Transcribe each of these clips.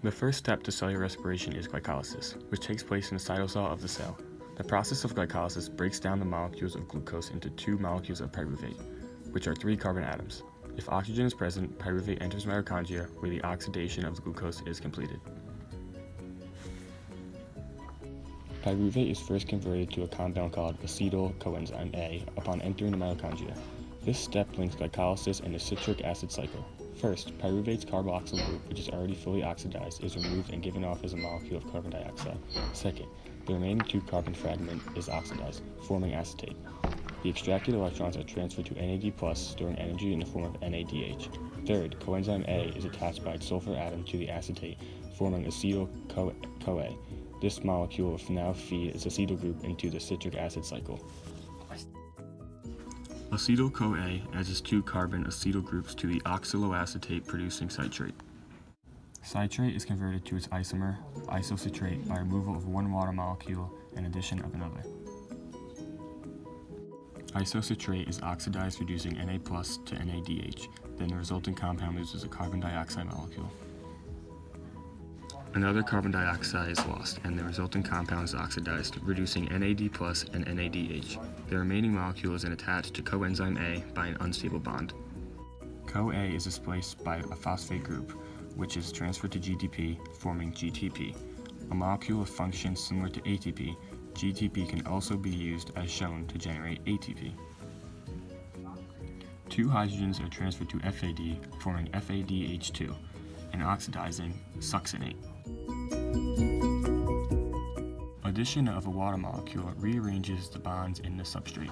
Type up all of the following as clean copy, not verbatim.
The first step to cellular respiration is glycolysis, which takes place in the cytosol of the cell. The process of glycolysis breaks down the molecules of glucose into 2 molecules of pyruvate, which are 3 carbon atoms. If oxygen is present, pyruvate enters mitochondria, where the oxidation of the glucose is completed. Pyruvate is first converted to a compound called acetyl coenzyme A upon entering the mitochondria. This step links glycolysis and the citric acid cycle. First, pyruvate's carboxyl group, which is already fully oxidized, is removed and given off as a molecule of carbon dioxide. Second, the remaining 2 carbon fragment is oxidized, forming acetate. The extracted electrons are transferred to NAD+, storing energy in the form of NADH. Third, coenzyme A is attached by its sulfur atom to the acetate, forming acetyl-CoA. This molecule will now feed its acetyl group into the citric acid cycle. Acetyl-CoA adds its 2 carbon acetyl groups to the oxaloacetate producing citrate. Citrate is converted to its isomer, isocitrate, by removal of 1 water molecule and addition of another. Isocitrate is oxidized, reducing Na+ to NADH. Then the resulting compound loses a carbon dioxide molecule. Another carbon dioxide is lost, and the resulting compound is oxidized, reducing NAD+ and NADH. The remaining molecule is then attached to coenzyme A by an unstable bond. CoA is displaced by a phosphate group, which is transferred to GTP, forming GTP. A molecule of function similar to ATP, GTP can also be used as shown to generate ATP. 2 hydrogens are transferred to FAD, forming FADH2, and oxidizing succinate. Addition of a water molecule rearranges the bonds in the substrate.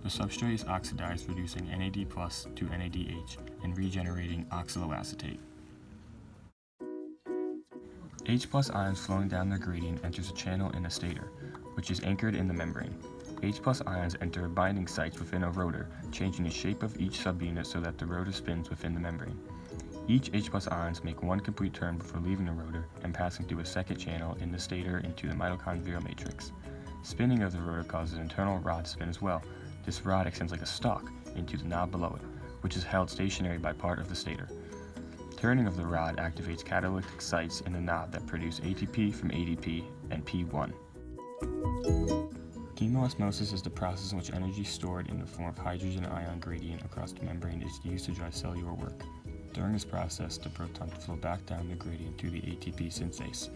The substrate is oxidized, reducing NAD+ to NADH and regenerating oxaloacetate. H+ ions flowing down the gradient enters a channel in a stator, which is anchored in the membrane. H+ ions enter binding sites within a rotor, changing the shape of each subunit so that the rotor spins within the membrane. Each H+ ions make 1 complete turn before leaving the rotor and passing through a second channel in the stator into the mitochondrial matrix. Spinning of the rotor causes an internal rod spin as well. This rod extends like a stalk into the knob below it, which is held stationary by part of the stator. Turning of the rod activates catalytic sites in the knob that produce ATP from ADP and P1. Chemoosmosis is the process in which energy stored in the form of hydrogen ion gradient across the membrane is used to drive cellular work. During this process, the protons flow back down the gradient to the ATP synthase,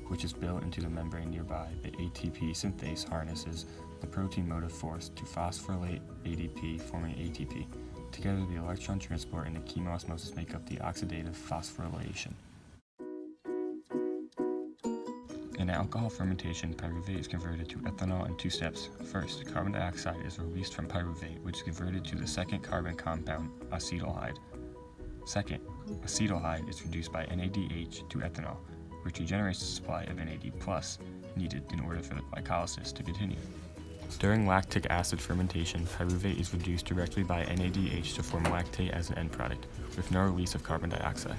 which is built into the membrane nearby. The ATP synthase harnesses the protein motive force to phosphorylate ADP, forming ATP. Together, the electron transport and the chemoosmosis make up the oxidative phosphorylation. In alcohol fermentation, pyruvate is converted to ethanol in 2 steps. First, carbon dioxide is released from pyruvate, which is converted to the second carbon compound, acetaldehyde. Second, acetaldehyde is reduced by NADH to ethanol, which regenerates the supply of NAD+ needed in order for the glycolysis to continue. During lactic acid fermentation, pyruvate is reduced directly by NADH to form lactate as an end product, with no release of carbon dioxide.